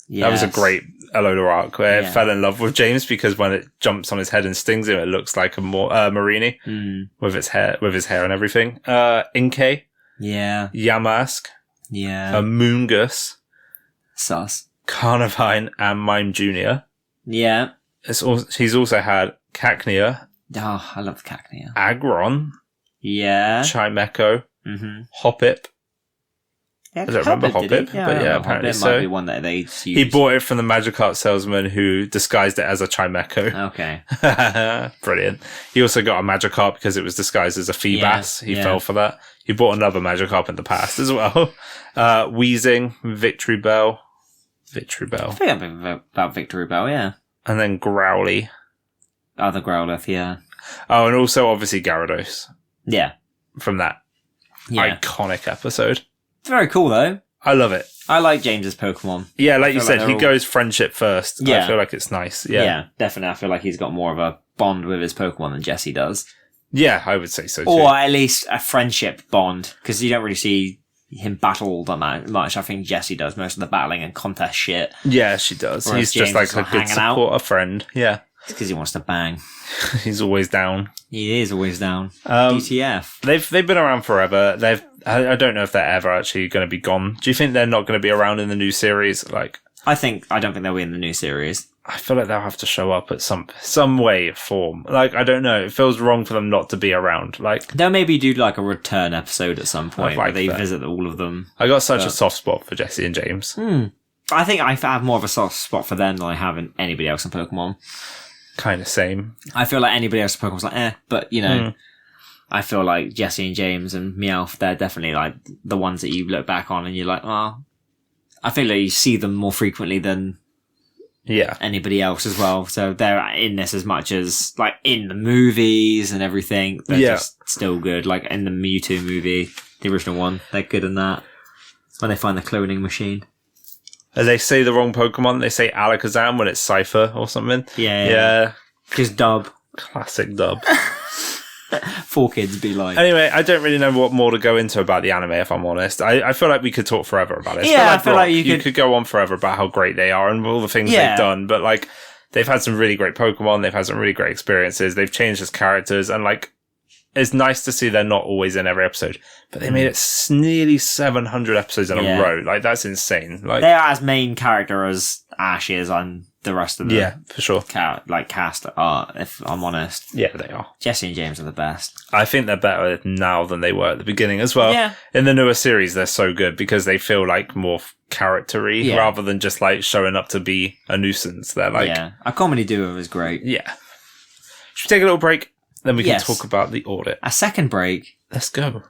That was a great Alola arc where it fell in love with James because when it jumps on his head and stings him, it looks like a Marini with his hair and everything. Inkay. Yeah. Yamask. Yeah. Amoonguss. Sus. Carnivine and Mime Jr. Yeah. He's also had Cacnea. Oh, I love Cacnea. Aggron. Yeah. Chimecho. Hoppip. Yeah, I don't remember Hoppip, but apparently Hoppip so. Might be one that they used. He bought it from the Magikarp salesman who disguised it as a Chimecho. Okay. Brilliant. He also got a Magikarp because it was disguised as a Feebas. He fell for that. He bought another Magikarp in the past as well. Weezing, Victreebel. I think I've been about Victreebel, yeah. And then Growly. Oh, the Growlithe, yeah. Oh, and also obviously Gyarados. Yeah. From that iconic episode. It's very cool, though. I love it. I like James's Pokemon. Yeah, like you said, he goes friendship first. Yeah. I feel like it's nice. Yeah, definitely. I feel like he's got more of a bond with his Pokemon than Jessie does. Yeah, I would say so too. Or at least a friendship bond, because you don't really see him battle that much. I think Jessie does most of the battling and contest shit. Yeah, she does. He's just like a good supporter friend. Yeah. It's because he wants to bang. He's always down. He is always down. DTF. They've been around forever. I don't know if they're ever actually going to be gone. Do you think they're not going to be around in the new series? Like, I don't think they'll be in the new series. I feel like they'll have to show up at some way, form. Like, I don't know. It feels wrong for them not to be around. Like, they'll maybe do like a return episode at some point where they visit all of them. I got such a soft spot for Jessie and James. I think I have more of a soft spot for them than I have in anybody else in Pokemon. Kind of same. I feel like anybody else in Pokemon's like, but you know, I feel like Jesse and James and Meowth, they're definitely like the ones that you look back on and you're like, oh, I feel like you see them more frequently than anybody else as well. So they're in this as much as like in the movies and everything. They're just still good. Like in the Mewtwo movie, the original one, they're good in that. When they find the cloning machine. They say the wrong Pokemon. They say Alakazam when it's Cypher or something. Yeah. Just dub. Classic dub. 4 kids be like. Anyway, I don't really know what more to go into about the anime, if I'm honest. I feel like we could talk forever about it. Yeah, I feel like you could go on forever about how great they are and all the things they've done. But like, they've had some really great Pokemon. They've had some really great experiences. They've changed as characters. And like, it's nice to see they're not always in every episode. But they made it nearly 700 episodes in a row. Like, that's insane. Like, they are as main character as Ash is on the rest of the... Yeah, for sure. Cast art, if I'm honest. Yeah, they are. Jesse and James are the best. I think they're better now than they were at the beginning as well. Yeah. In the newer series, they're so good because they feel like more character-y rather than just like showing up to be a nuisance. They're like... Yeah, a comedy duo is great. Yeah. Should we take a little break? Then we can talk about the audit. A second break. Let's go.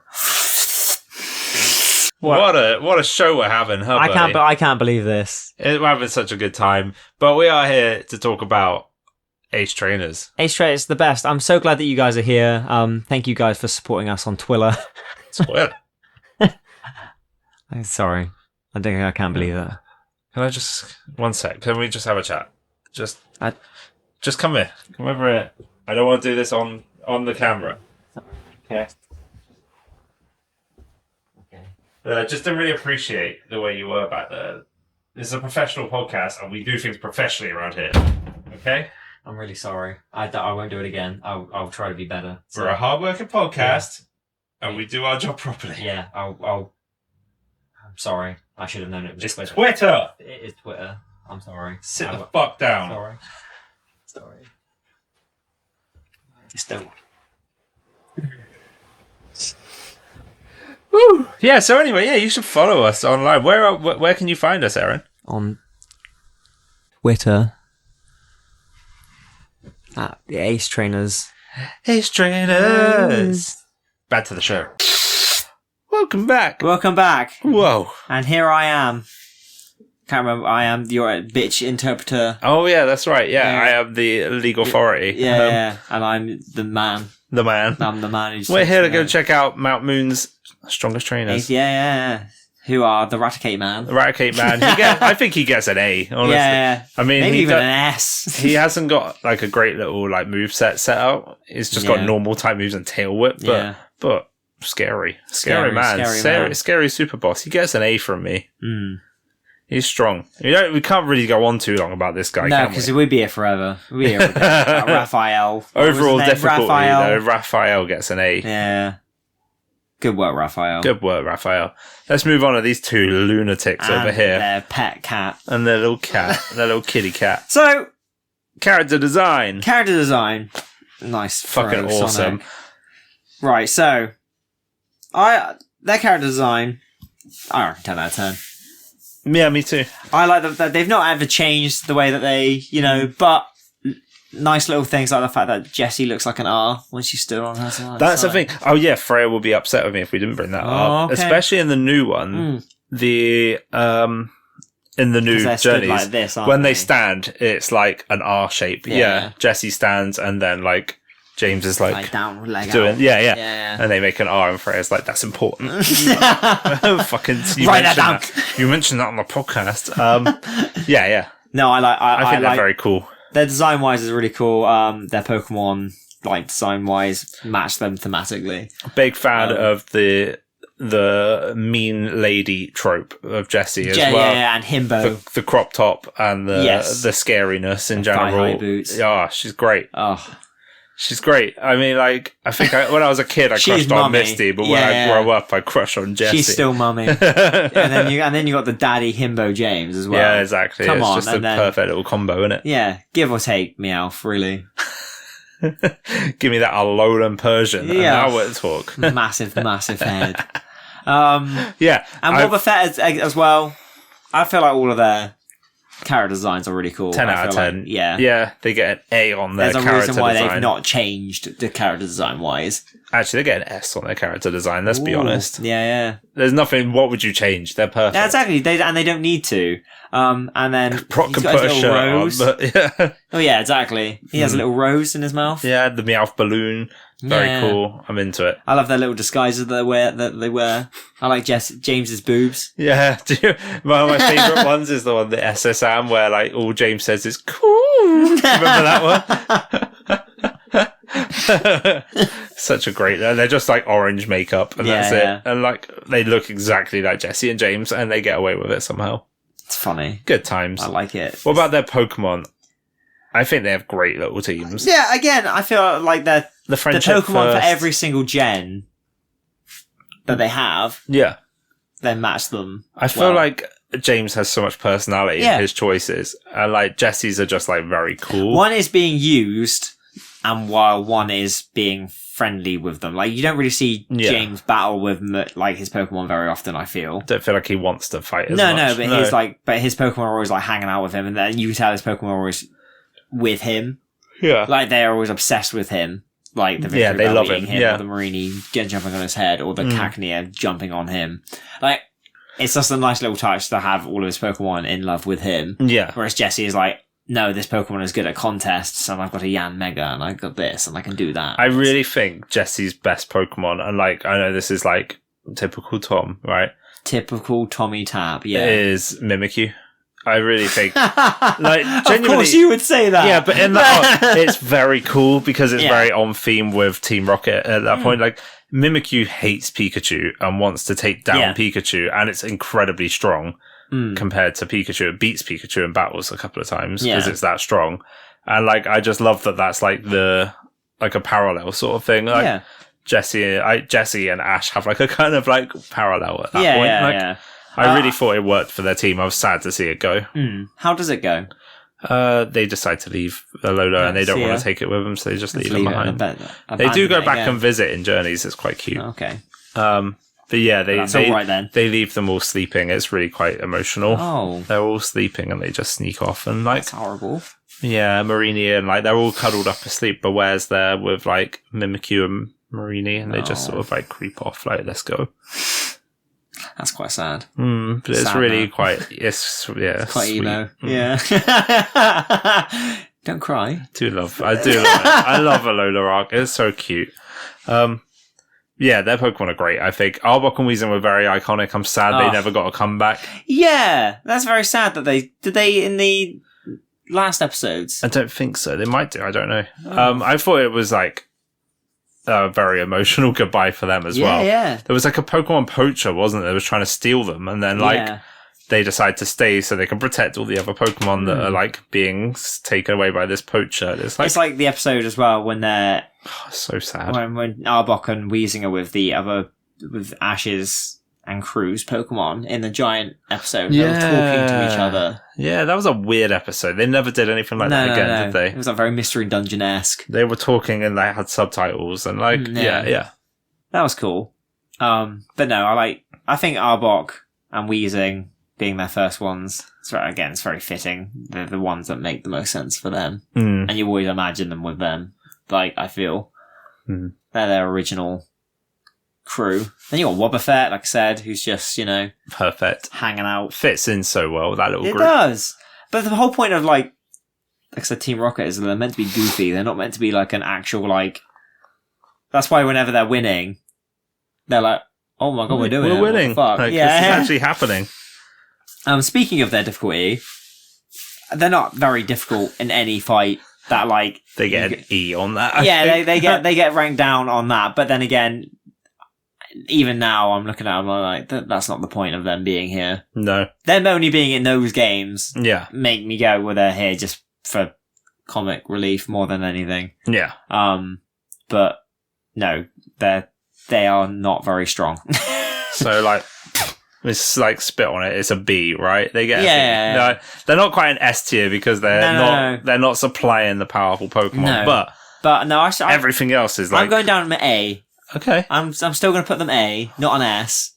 What a show we're having, huh, buddy? I can't believe this. We're having such a good time. But we are here to talk about Ace Trainers. Ace Trainers is the best. I'm so glad that you guys are here. Thank you guys for supporting us on Twitter. Twitter? Sorry. I can't believe that. Can I just... One sec. Can we just have a chat? Just come here. Come over here. I don't want to do this on the camera. Okay. Just didn't really appreciate the way you were back there. This is a professional podcast, and we do things professionally around here. Okay? I'm really sorry. I won't do it again. I'll try to be better. So. We're a hard-working podcast, and we do our job properly. Yeah, I'm sorry. I should have known it was Twitter! It is Twitter. I'm sorry. Sit the fuck down. Sorry. Just don't. Woo. Yeah, so anyway, you should follow us online. Where can you find us, Aaron? On Twitter. At the Ace Trainers. Ace Trainers! Back to the show. Welcome back. Whoa. And here I am. Can't remember. I am your bitch interpreter. Oh, yeah, that's right. Yeah, I am the legal authority. Yeah. And I'm the man. I'm the man who's... We're here to go check out Mount Moon's strongest trainers. Yeah. Who are the Raticate Man. I think he gets an A, honestly. Yeah. I mean, maybe even an S. He hasn't got like a great little like moveset set out. He's just got normal type moves and tail whip, but scary man. Scary super boss. He gets an A from me. He's strong. We can't really go on too long about this guy. No, because we'd be here forever. We'd be here for Raphael. Overall difficulty, though, Raphael gets an A. Yeah. Good work, Raphael. Let's move on to these two lunatics over here. Their pet cat. And their little cat. Their little kitty cat. So, character design. Nice. Fucking awesome. Sonic. Right, so, their character design, I reckon 10 out of 10. Yeah, me too. I like that they've not ever changed the way that they, but nice little things like the fact that Jessie looks like an R when she stood on her side. That's the thing. Oh yeah, Freya will be upset with me if we didn't bring that up. Okay. Especially in the new one. In the new journeys. Like this, when they stand, it's like an R shape. Yeah. Jessie stands and then like James is like down, leg doing out. Yeah. And they make an R and Freya's like, that's important. Fucking write that down. You mentioned that on the podcast. Yeah. No, I think they're very cool. Their design wise is really cool. Their Pokemon, like design wise, match them thematically. Big fan of the mean lady trope of Jessie as well. Yeah, and Himbo. The crop top and the scariness in general. Thigh-high boots. Yeah, she's great. Oh. She's great. I mean, like, I think when I was a kid, I crushed on Misty, but when I grow up, I crush on Jessie. She's still mummy. and then you got the daddy Himbo James as well. Yeah, exactly. It's just a perfect little combo, isn't it? Yeah, give or take Meowth, really. Give me that Alolan Persian, and now we'll talk. massive head. Yeah. And Wobbuffet as well. I feel like all of their character designs are really cool. 10 out of 10. Like, yeah. Yeah, they get an A on their character design. There's a reason why they've not changed the character design-wise. Actually, they get an S on their character design, let's be honest. Yeah. There's nothing, what would you change? They're perfect. Yeah, exactly. And they don't need to. And then Brock he's can got put his a little shirt rose. on, but yeah. Oh, yeah, exactly. He has a little rose in his mouth. Yeah, the Meowth balloon. Very cool. I'm into it. I love their little disguises that they wear. I like James's boobs. Yeah. One of my favourite ones is the one, the SSM, where like all James says is cool. Remember that one? Such a great. They're just like orange makeup, and that's it. And like they look exactly like Jesse and James, and they get away with it somehow. It's funny. Good times. I like it. What about their Pokemon? I think they have great little teams. Yeah, again, I feel like they're the Pokemon for every single gen that they have. Yeah. Then match them. I feel like James has so much personality in his choices. And like Jesse's are just like very cool. One is being used, and while one is being friendly with them. Like, you don't really see James battle with like his Pokemon very often, I feel. Don't feel like he wants to fight as much. No, but his Pokemon are always like hanging out with him, and then you can tell his Pokemon are always with him. Yeah. Like, they're always obsessed with him. Like, the Victory they love him. Or the Marini jumping on his head, or the Cacnea jumping on him. Like, it's just a nice little touch to have all of his Pokemon in love with him. Yeah. Whereas Jesse is like, no, this Pokemon is good at contests, and I've got a Yan Mega, and I've got this, and I can do that. I really think Jesse's best Pokemon, and like, I know this is like typical Tom, right? Typical Tommy Tab, yeah. Is Mimikyu. I really think, like, genuinely. Of course you would say that. Yeah, but in that, it's very cool because it's very on theme with Team Rocket at that point. Like, Mimikyu hates Pikachu and wants to take down Pikachu, and it's incredibly strong compared to Pikachu. It beats Pikachu in battles a couple of times because it's that strong. And, like, I just love that that's, like, a parallel sort of thing. Like, Jesse and Ash have, like, a kind of, like, parallel at that point. I really thought it worked for their team. I was sad to see it go. How does it go? They decide to leave Alola and they don't want to take it with them, so they just leave them behind. They do go back and visit in Journeys. It's quite cute. Okay. But yeah, that's all right then. They leave them all sleeping. It's really quite emotional. Oh. They're all sleeping and they just sneak off and like. That's horrible. Yeah, Marini and like they're all cuddled up asleep, but Ware's there with like Mimikyu and Marini and they just sort of like creep off like, let's go. That's quite sad. But it's sad really quite. It's quite sweet. Emo. Yeah. Don't cry. I do love it. I love Alola arc. It's so cute. Yeah, their Pokemon are great. I think Arbok and Weezing were very iconic. I'm sad they never got a comeback. Yeah, that's very sad that did they in the last episodes. I don't think so. They might do. I don't know. I thought it was like. A very emotional goodbye for them as well. Yeah. There was like a Pokemon poacher, wasn't there? That was trying to steal them, and then like they decide to stay so they can protect all the other Pokemon that are like being taken away by this poacher. It's like the episode as well when they're so sad when Arbok and Weezing are with Ash's and Crew's Pokemon in the giant episode. They were talking to each other. Yeah, that was a weird episode. They never did anything like that again, did they? It was like very Mystery Dungeon-esque. They were talking and they had subtitles and like, yeah. That was cool. But no, I think Arbok and Weezing being their first ones, it's very fitting. They're the ones that make the most sense for them. And you always imagine them with them. Like, I feel. They're their original crew. Then you got Wobbuffet, like I said, who's just, perfect, hanging out. Fits in so well with that little group. It does. But the whole point of like I said, Team Rocket is they're meant to be goofy. They're not meant to be like an actual like. That's why whenever they're winning, they're like, "Oh my god, we're doing it! We're winning! What the fuck? Like, this is actually happening." Speaking of their difficulty, they're not very difficult in any fight. That like they get an E on that. Yeah, they get ranked down on that. But then again. Even now, I'm looking at them like, that's not the point of them being here. No. Them only being in those games make me go, well, they're here just for comic relief more than anything. Yeah. But no, they are not very strong. So, like, it's like spit on it. It's a B, right? They get no, they're not quite an S tier because they're not supplying the powerful Pokemon. No. But no, everything else is like... I'm going down to A. Okay. I'm still going to put them A, not an S.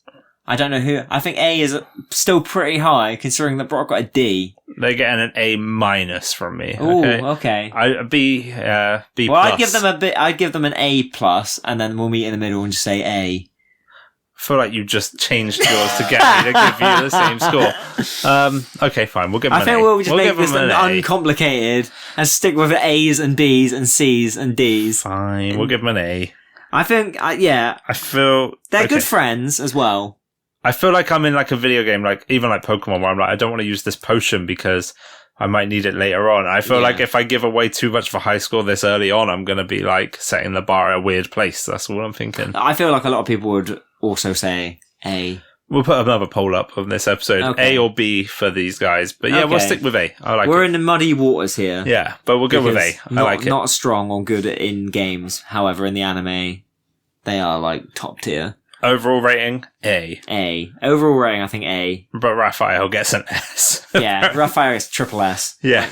I don't know who. I think A is still pretty high, considering that Brock got a D. They're getting an A- from me. Ooh, okay. okay. B Well, plus. I'd give them an A plus, and then we'll meet in the middle and just say A. I feel like you just changed yours to get me to give you the same score. Okay, fine. We'll give them I think we'll just make this an uncomplicated and stick with A's and B's and C's and D's. Fine, we'll give them an A. I think, yeah. I feel... They're good friends as well. I feel like I'm in like a video game, like even like Pokemon, where I'm like, I don't want to use this potion because I might need it later on. I feel like if I give away too much of a high score this early on, I'm going to be like setting the bar at a weird place. That's all I'm thinking. I feel like a lot of people would also say A. We'll put another poll up on this episode. Okay. A or B for these guys. But yeah, we'll stick with A. I like We're it. in the muddy waters here. Yeah, but we'll go with A. I like it. Not strong or good in games. However, in the anime, they are like top tier. Overall rating, A. A. Overall rating, I think A. But Raphael gets an S. Yeah, Raphael is triple S. Yeah.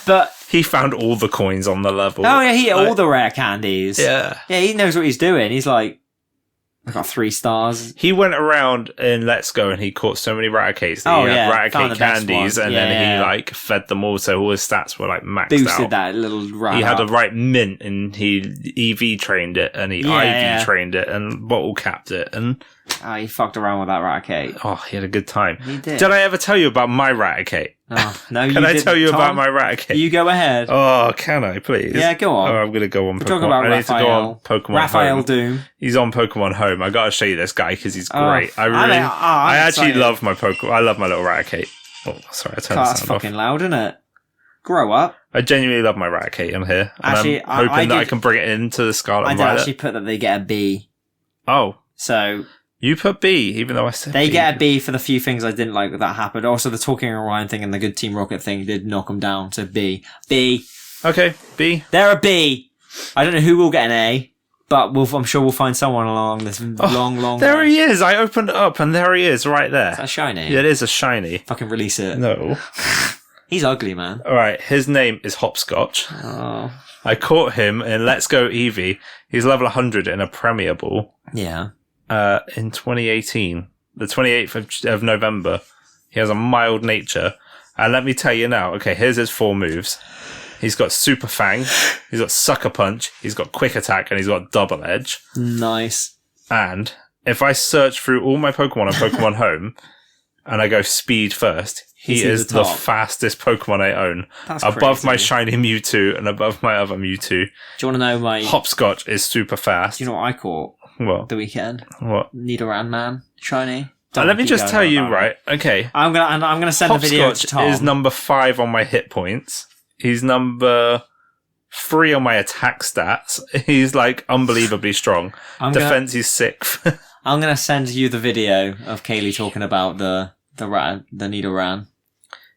But he found all the coins on the level. Oh yeah, he ate all the rare candies. Yeah. Yeah, he knows what he's doing. He's like, I got 3 stars. He went around in Let's Go and he caught so many Raticates that he had Raticate candies and then he like fed them all so all his stats were like maxed Boosted out. Boosted that little rat. He had the right mint and he EV trained it and he IV trained it and bottle capped it and... Oh, he fucked around with that Raticate. Oh, he had a good time. He did. Did I ever tell you about my Raticate? Oh, no, you Can I didn't. tell you Tom, about my Raticate? You go ahead. Oh, can I, please? Yeah, go on. Oh, I'm going to go on We're Pokemon. talking about I need to go on Pokemon Raphael Home. Doom. He's on Pokemon Home. I got to show you this guy because he's great. I actually love my Pokemon. I love my little Raticate. Oh, sorry, I turned the sound That's fucking loud, isn't it? Grow up. I genuinely love my Raticate in here. And actually, I'm hoping that I can bring it into the Scarlet and Violet. I did actually put that they get a B. Oh. So... You put B, even though I said They B. get a B for the few things I didn't like that happened. Also, the Talking Orion thing and the Good Team Rocket thing did knock them down to B. B. Okay, B. They're a B. I don't know who will get an A, but I'm sure we'll find someone along this long... There he is. I opened it up and there he is right there. Is that shiny? Yeah, it is a shiny. Fucking release it. No. He's ugly, man. Alright, his name is Hopscotch. Oh. I caught him in Let's Go Eevee. He's level 100 in a Premier Ball. Yeah. In 2018, the 28th of November. He has a mild nature. And let me tell you now, okay, here's his 4 moves. He's got Super Fang, he's got Sucker Punch, he's got Quick Attack, and he's got Double Edge. Nice. And if I search through all my Pokemon on Pokemon Home, and I go speed first, he is the fastest Pokemon I own. That's above crazy. my shiny Mewtwo and above my other Mewtwo. Do you want to know my... Hopscotch is super fast. Do you know what I caught? What? The weekend? What? Nidoran Man. Shiny. Let me just tell you, right? Okay. I'm gonna send the video to Tom. Hopscotch is number 5 on my hit points. He's number 3 on my attack stats. He's like unbelievably strong. Defense, he's 6th. I'm gonna send you the video of Kaylee talking about the Nidoran.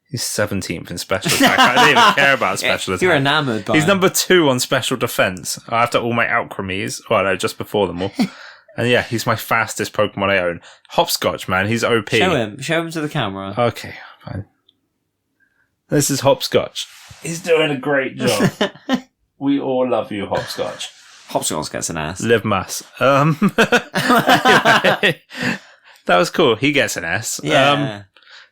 He's 17th in special attack. I don't even care about special attack. You're enamoured by He's him. number 2 on special defense after all my Alchremies. Well, no, just before them all. And yeah, he's my fastest Pokemon I own. Hopscotch, man, he's OP. Show him to the camera. Okay, fine. This is Hopscotch. He's doing a great job. We all love you, Hopscotch. Hopscotch gets an ass. Live mass. Anyway, that was cool. He gets an S. Yeah.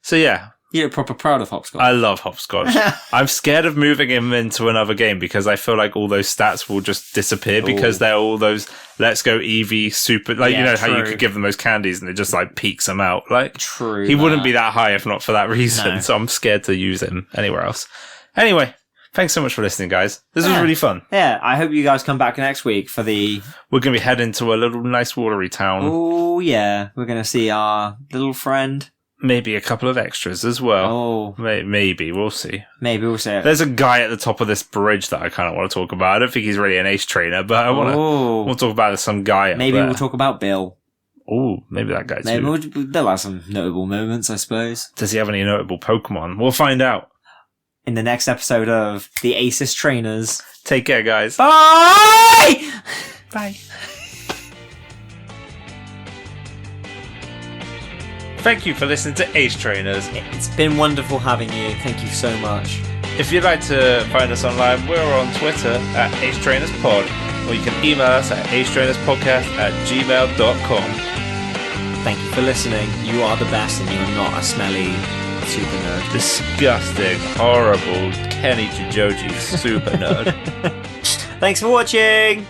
So yeah. You're proper proud of Hopscotch. I love Hopscotch. I'm scared of moving him into another game because I feel like all those stats will just disappear because they're all those Let's Go Eevee super, like, you know, how you could give them those candies and it just like peaks them out. Like, true. He wouldn't be that high if not for that reason. No. So I'm scared to use him anywhere else. Anyway, thanks so much for listening, guys. This was really fun. Yeah, I hope you guys come back next week for the... We're going to be heading to a little nice watery town. Oh, yeah. We're going to see our little friend. Maybe a couple of extras as well. Oh. Maybe. We'll see. Maybe we'll see. There's a guy at the top of this bridge that I kind of want to talk about. I don't think he's really an ace trainer, but I want to talk about some guy Maybe up there. we'll talk about Bill. Oh, maybe that guy too. Maybe Bill has some notable moments, I suppose. Does he have any notable Pokemon? We'll find out. In the next episode of The Aces Trainers. Take care, guys. Bye! Bye. Thank you for listening to Ace Trainers. It's been wonderful having you. Thank you so much. If you'd like to find us online, we're on Twitter at Ace Trainers Pod, or you can email us at acetrainerspodcast@gmail.com. Thank you for listening. You are the best, and you're not a smelly super nerd. Disgusting, horrible Kenny Jojoji super nerd. Thanks for watching.